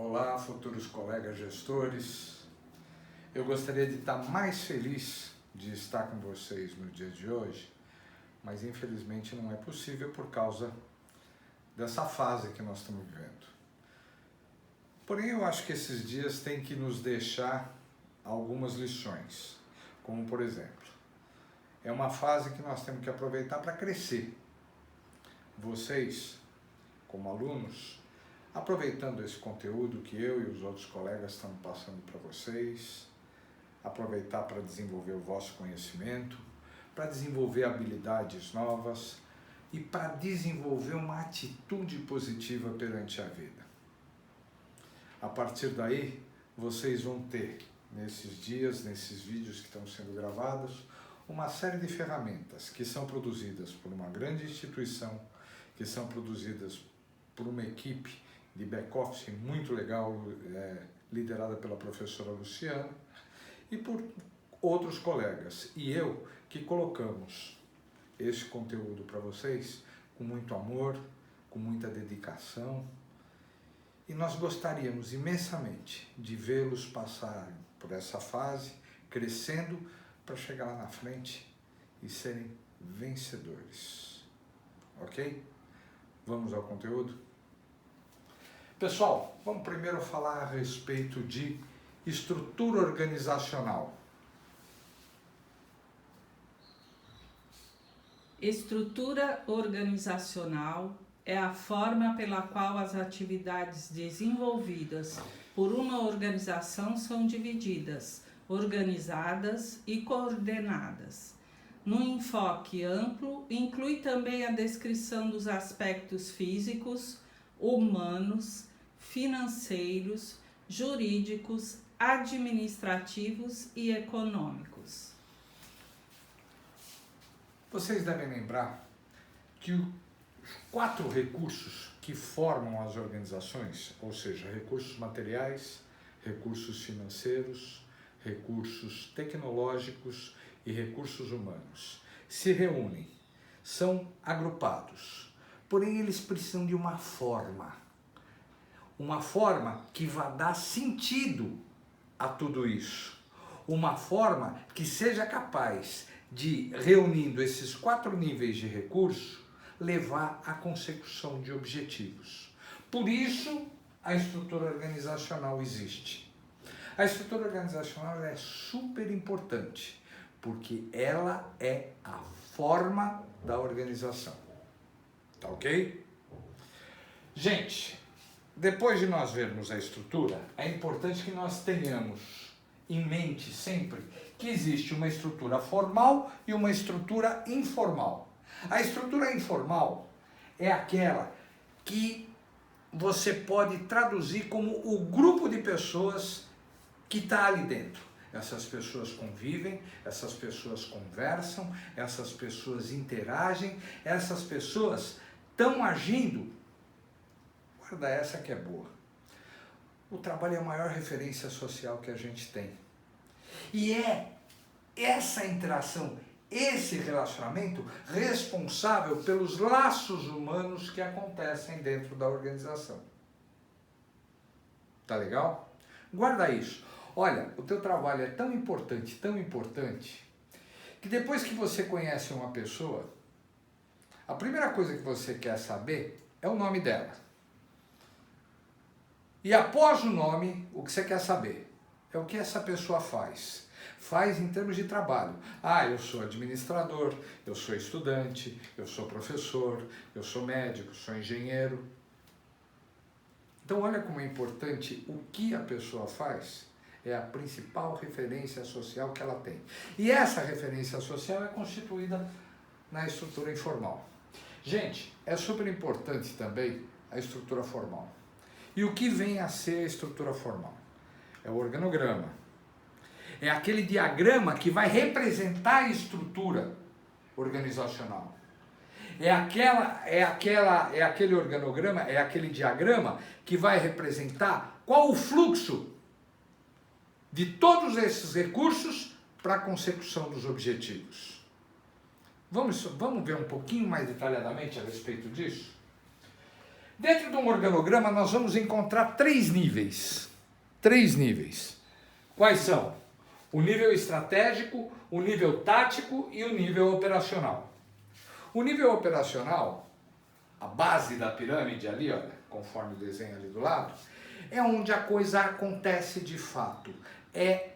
Olá, futuros colegas gestores. Eu gostaria de estar mais feliz de estar com vocês no dia de hoje, mas infelizmente não é possível por causa dessa fase que nós estamos vivendo. Porém, eu acho que esses dias têm que nos deixar algumas lições, como por exemplo, é uma fase que nós temos que aproveitar para crescer. Vocês, como alunos, aproveitando esse conteúdo que eu e os outros colegas estamos passando para vocês, aproveitar para desenvolver o vosso conhecimento, para desenvolver habilidades novas e para desenvolver uma atitude positiva perante a vida. A partir daí, vocês vão ter, nesses dias, nesses vídeos que estão sendo gravados, uma série de ferramentas que são produzidas por uma grande instituição, que são produzidas por uma equipe de back-office muito legal, liderada pela professora Luciana, e por outros colegas. E eu que colocamos esse conteúdo para vocês com muito amor, com muita dedicação, e nós gostaríamos imensamente de vê-los passarem por essa fase, crescendo, para chegar lá na frente e serem vencedores. Ok? Vamos ao conteúdo? Pessoal, vamos primeiro falar a respeito de estrutura organizacional. Estrutura organizacional é a forma pela qual as atividades desenvolvidas por uma organização são divididas, organizadas e coordenadas. No enfoque amplo, inclui também a descrição dos aspectos físicos, humanos, financeiros, jurídicos, administrativos e econômicos. Vocês devem lembrar que os 4 recursos que formam as organizações, ou seja, recursos materiais, recursos financeiros, recursos tecnológicos e recursos humanos, se reúnem, são agrupados, porém eles precisam de uma forma que vá dar sentido a tudo isso, uma forma que seja capaz de, reunindo esses 4 níveis de recurso, levar à consecução de objetivos. Por isso, a estrutura organizacional existe. A estrutura organizacional é super importante, porque ela é a forma da organização. Tá ok? Gente, depois de nós vermos a estrutura, é importante que nós tenhamos em mente sempre que existe uma estrutura formal e uma estrutura informal. A estrutura informal é aquela que você pode traduzir como o grupo de pessoas que está ali dentro. Essas pessoas convivem, essas pessoas conversam, essas pessoas interagem, essas pessoas estão agindo. Guarda essa que é boa. O trabalho é a maior referência social que a gente tem. E é essa interação, esse relacionamento responsável pelos laços humanos que acontecem dentro da organização. Tá legal? Guarda isso. Olha, o teu trabalho é tão importante, que depois que você conhece uma pessoa, a primeira coisa que você quer saber é o nome dela. E após o nome, o que você quer saber é o que essa pessoa faz. Faz em termos de trabalho. Ah, eu sou administrador, eu sou estudante, eu sou professor, eu sou médico, sou engenheiro. Então olha como é importante o que a pessoa faz, é a principal referência social que ela tem. E essa referência social é constituída na estrutura informal. Gente, é super importante também a estrutura formal. E o que vem a ser a estrutura formal? É o organograma. É aquele diagrama que vai representar a estrutura organizacional. É aquele organograma, é aquele diagrama que vai representar qual o fluxo de todos esses recursos para a consecução dos objetivos. Vamos ver um pouquinho mais detalhadamente a respeito disso? Dentro de um organograma nós vamos encontrar três níveis. Três níveis. Quais são? O nível estratégico, o nível tático e o nível operacional. O nível operacional, a base da pirâmide ali, olha, conforme o desenho ali do lado, é onde a coisa acontece de fato. É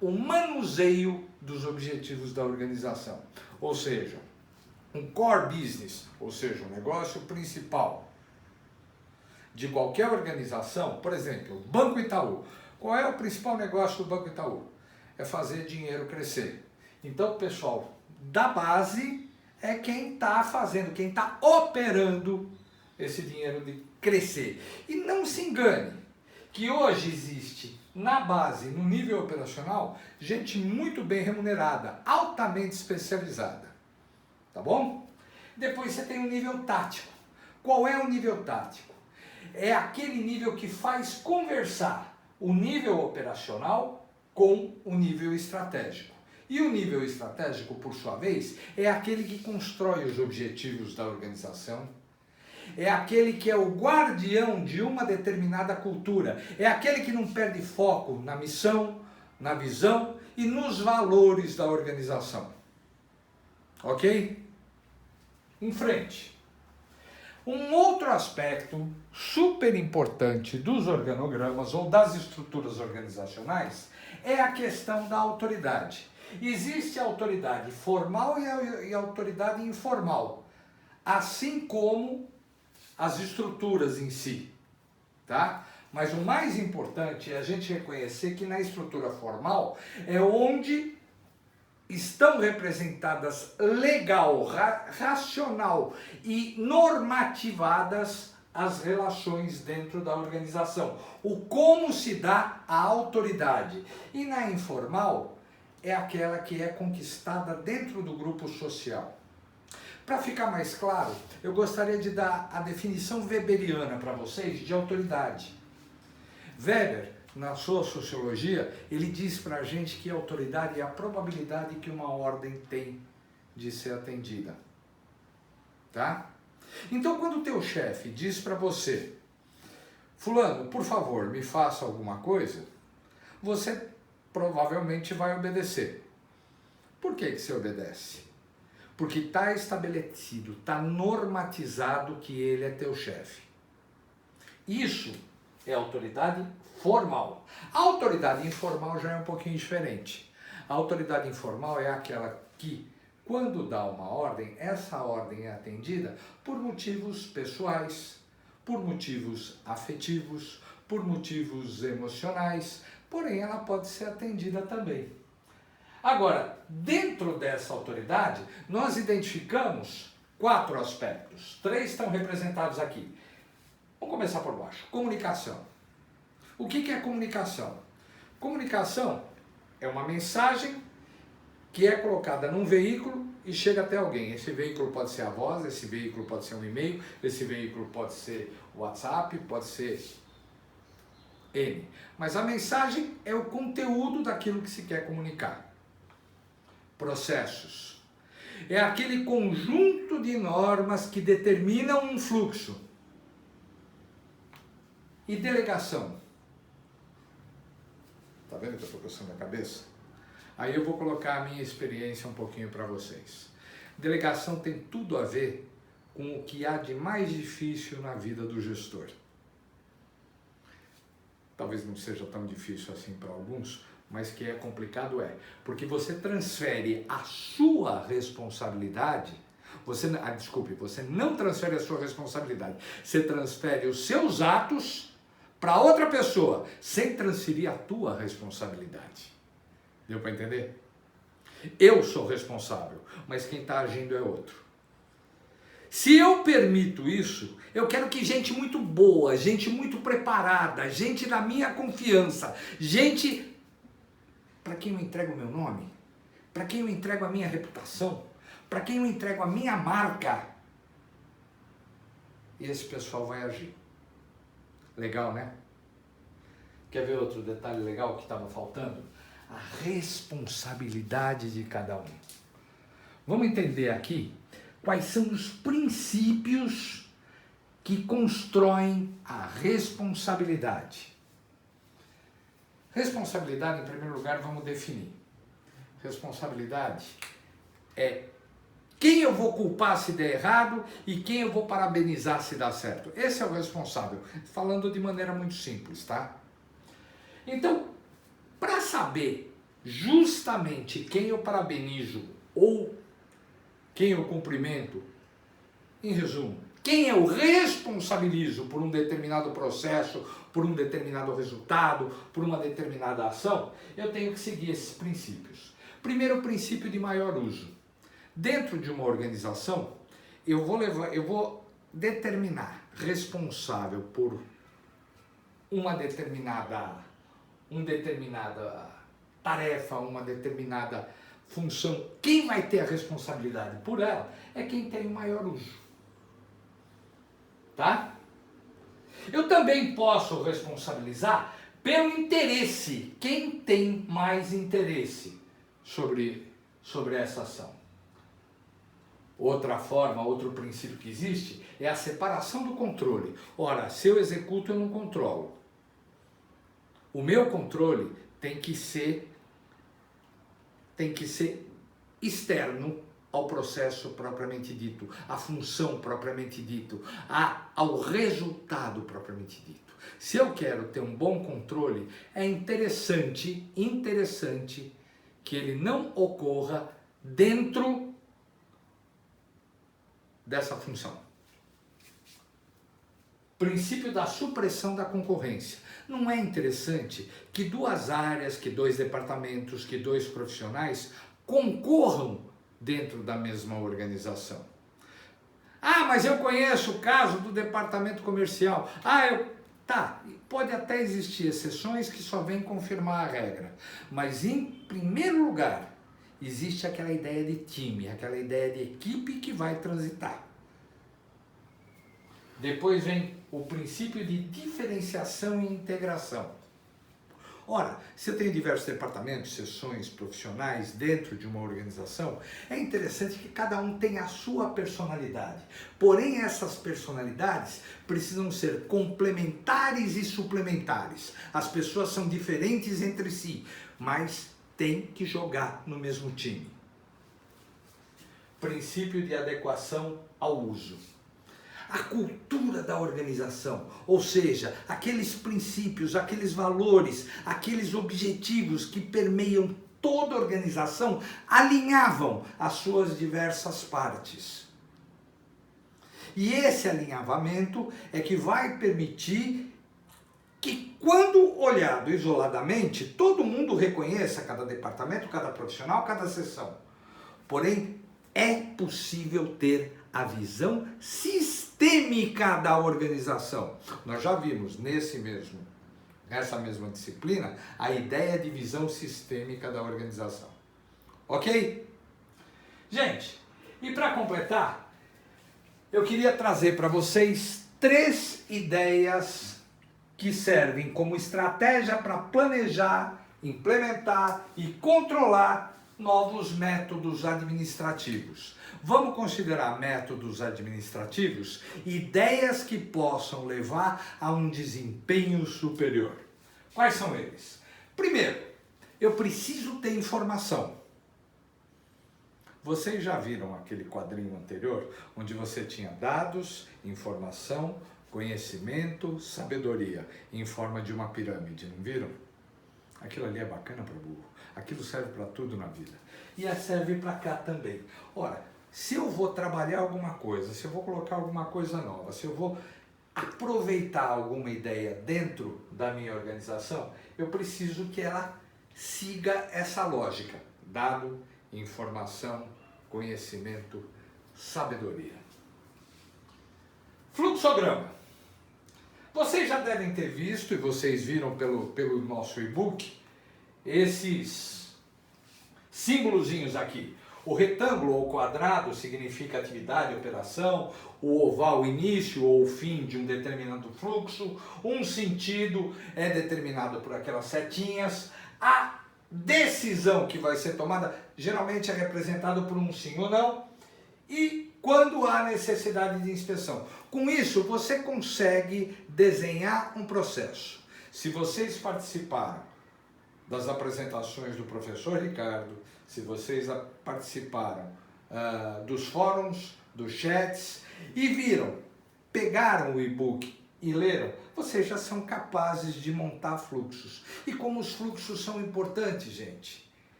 o manuseio dos objetivos da organização. Ou seja, um core business, ou seja, o negócio principal de qualquer organização, por exemplo, Banco Itaú. Qual é o principal negócio do Banco Itaú? É fazer dinheiro crescer. Então, o pessoal da base é quem está fazendo, quem está operando esse dinheiro de crescer. E não se engane, que hoje existe na base, no nível operacional, gente muito bem remunerada, altamente especializada. Tá bom? Depois você tem o nível tático. Qual é o nível tático? É aquele nível que faz conversar o nível operacional com o nível estratégico. E o nível estratégico, por sua vez, é aquele que constrói os objetivos da organização, é aquele que é o guardião de uma determinada cultura, é aquele que não perde foco na missão, na visão e nos valores da organização. Ok? Em frente. Um outro aspecto super importante dos organogramas ou das estruturas organizacionais é a questão da autoridade. Existe a autoridade formal e a autoridade informal, assim como as estruturas em si, tá? Mas o mais importante é a gente reconhecer que na estrutura formal é onde estão representadas legal, racional e normativadas as relações dentro da organização. O como se dá a autoridade. E na informal é aquela que é conquistada dentro do grupo social. Para ficar mais claro, eu gostaria de dar a definição weberiana para vocês de autoridade. Weber, na sua sociologia, ele diz para a gente que a autoridade é a probabilidade que uma ordem tem de ser atendida. Tá? Então, quando o teu chefe diz para você, fulano, por favor, me faça alguma coisa, você provavelmente vai obedecer. Por que você obedece? Porque está estabelecido, está normatizado que ele é teu chefe. Isso é autoridade formal. A autoridade informal já é um pouquinho diferente. A autoridade informal é aquela que, quando dá uma ordem, essa ordem é atendida por motivos pessoais, por motivos afetivos, por motivos emocionais, porém ela pode ser atendida também. Agora, dentro dessa autoridade, nós identificamos 4 aspectos. 3 estão representados aqui. Vamos começar por baixo. Comunicação. O que é comunicação? Comunicação é uma mensagem que é colocada num veículo e chega até alguém. Esse veículo pode ser a voz, esse veículo pode ser um e-mail, esse veículo pode ser o WhatsApp, pode ser N. Mas a mensagem é o conteúdo daquilo que se quer comunicar. Processos. É aquele conjunto de normas que determinam um fluxo. E delegação. Tá vendo que eu estou coçando a cabeça? Aí eu vou colocar a minha experiência um pouquinho para vocês. Delegação tem tudo a ver com o que há de mais difícil na vida do gestor. Talvez não seja tão difícil assim para alguns, mas que é complicado porque você transfere a sua responsabilidade, você não transfere a sua responsabilidade, você transfere os seus atos para outra pessoa, sem transferir a tua responsabilidade. Deu para entender? Eu sou responsável, mas quem está agindo é outro. Se eu permito isso, eu quero que gente muito boa, gente muito preparada, gente da minha confiança, gente para quem eu entrego o meu nome, para quem eu entrego a minha reputação, para quem eu entrego a minha marca, e esse pessoal vai agir. Legal, né? Quer ver outro detalhe legal que estava faltando? A responsabilidade de cada um. Vamos entender aqui quais são os princípios que constroem a responsabilidade. Responsabilidade, em primeiro lugar, vamos definir. Responsabilidade é quem eu vou culpar se der errado e quem eu vou parabenizar se dar certo. Esse é o responsável, falando de maneira muito simples, tá? Então, para saber justamente quem eu parabenizo ou quem eu cumprimento, em resumo, quem eu responsabilizo por um determinado processo, por um determinado resultado, por uma determinada ação, eu tenho que seguir esses princípios. Primeiro, o princípio de maior uso. Dentro de uma organização, eu vou determinar responsável por uma determinada tarefa, uma determinada função. Quem vai ter a responsabilidade por ela é quem tem o maior uso. Tá? Eu também posso responsabilizar pelo interesse. Quem tem mais interesse sobre essa ação? Outra forma, outro princípio que existe é a separação do controle. Ora, se eu executo, eu não controlo. O meu controle tem que ser externo ao processo propriamente dito, à função propriamente dito, ao resultado propriamente dito. Se eu quero ter um bom controle, é interessante que ele não ocorra dentro dessa função. Princípio da supressão da concorrência. Não é interessante que duas áreas, que dois departamentos, que dois profissionais concorram dentro da mesma organização? Ah, mas eu conheço o caso do departamento comercial. Tá, pode até existir exceções que só vêm confirmar a regra. Mas, em primeiro lugar, existe aquela ideia de time, aquela ideia de equipe que vai transitar. Depois vem o princípio de diferenciação e integração. Ora, se eu tenho diversos departamentos, seções profissionais dentro de uma organização, é interessante que cada um tenha a sua personalidade. Porém, essas personalidades precisam ser complementares e suplementares. As pessoas são diferentes entre si, mas têm que jogar no mesmo time. Princípio de adequação ao uso. A cultura da organização, ou seja, aqueles princípios, aqueles valores, aqueles objetivos que permeiam toda a organização, alinhavam as suas diversas partes. E esse alinhavamento é que vai permitir que, quando olhado isoladamente, todo mundo reconheça cada departamento, cada profissional, cada seção. Porém, é possível ter a visão sistêmica da organização. Nós já vimos nessa mesma disciplina a ideia de visão sistêmica da organização. Ok? Gente, e para completar, eu queria trazer para vocês 3 ideias que servem como estratégia para planejar, implementar e controlar novos métodos administrativos. Vamos considerar métodos administrativos ideias que possam levar a um desempenho superior. Quais são eles? Primeiro, eu preciso ter informação. Vocês já viram aquele quadrinho anterior, onde você tinha dados, informação, conhecimento, sabedoria, em forma de uma pirâmide, não viram? Aquilo ali é bacana para burro. Aquilo serve para tudo na vida. E serve para cá também. Ora, se eu vou trabalhar alguma coisa, se eu vou colocar alguma coisa nova, se eu vou aproveitar alguma ideia dentro da minha organização, eu preciso que ela siga essa lógica. Dado, informação, conhecimento, sabedoria. Fluxograma. Vocês já devem ter visto, e vocês viram pelo nosso e-book, esses símbolozinhos aqui. O retângulo ou quadrado significa atividade, operação, o oval, o início ou o fim de um determinado fluxo, um sentido é determinado por aquelas setinhas, a decisão que vai ser tomada geralmente é representada por um sim ou não, e quando há necessidade de inspeção. Com isso, você consegue desenhar um processo. Se vocês participaram das apresentações do professor Ricardo, se vocês participaram dos fóruns, dos chats e pegaram o e-book e leram, vocês já são capazes de montar fluxos. E como os fluxos são importantes, gente,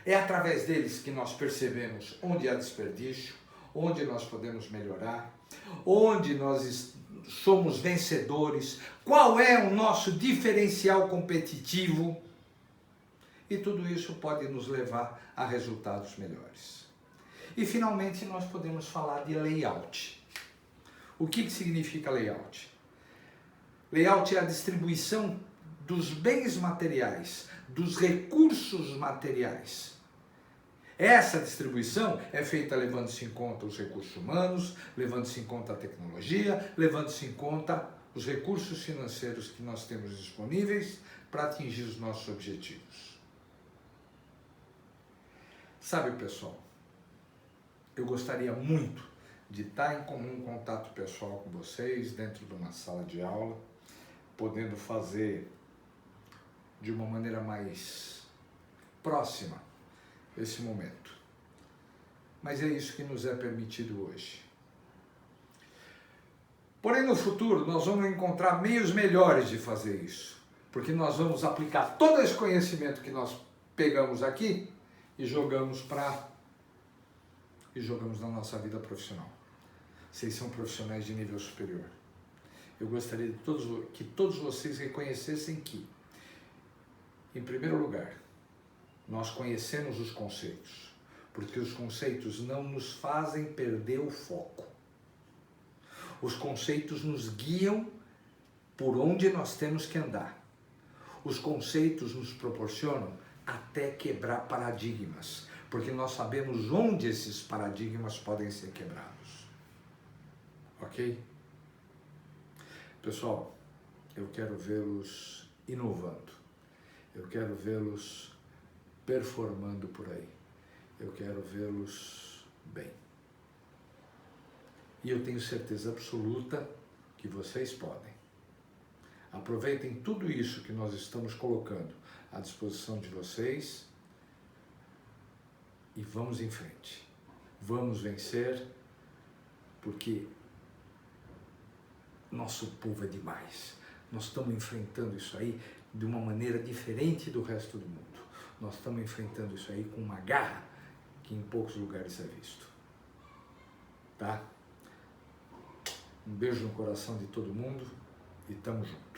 é através deles que nós percebemos onde há desperdício, onde nós podemos melhorar, onde nós somos vencedores, qual é o nosso diferencial competitivo, e tudo isso pode nos levar a resultados melhores. E finalmente nós podemos falar de layout. O que significa layout? Layout é a distribuição dos bens materiais, dos recursos materiais. Essa distribuição é feita levando-se em conta os recursos humanos, levando-se em conta a tecnologia, levando-se em conta os recursos financeiros que nós temos disponíveis para atingir os nossos objetivos. Sabe, pessoal, eu gostaria muito de estar em comum contato pessoal com vocês, dentro de uma sala de aula, podendo fazer de uma maneira mais próxima esse momento. Mas é isso que nos é permitido hoje. Porém, no futuro, nós vamos encontrar meios melhores de fazer isso, porque nós vamos aplicar todo esse conhecimento que nós pegamos aqui e jogamos na nossa vida profissional. Vocês são profissionais de nível superior. Eu gostaria que todos vocês reconhecessem que, em primeiro lugar, nós conhecemos os conceitos, porque os conceitos não nos fazem perder o foco. Os conceitos nos guiam por onde nós temos que andar. Os conceitos nos proporcionam até quebrar paradigmas, porque nós sabemos onde esses paradigmas podem ser quebrados. Ok? Pessoal, eu quero vê-los inovando. Eu quero vê-los performando por aí. Eu quero vê-los bem. E eu tenho certeza absoluta que vocês podem. Aproveitem tudo isso que nós estamos colocando à disposição de vocês e vamos em frente. Vamos vencer, porque nosso povo é demais. Nós estamos enfrentando isso aí de uma maneira diferente do resto do mundo. Nós estamos enfrentando isso aí com uma garra que em poucos lugares é visto. Tá? Um beijo no coração de todo mundo e tamo junto.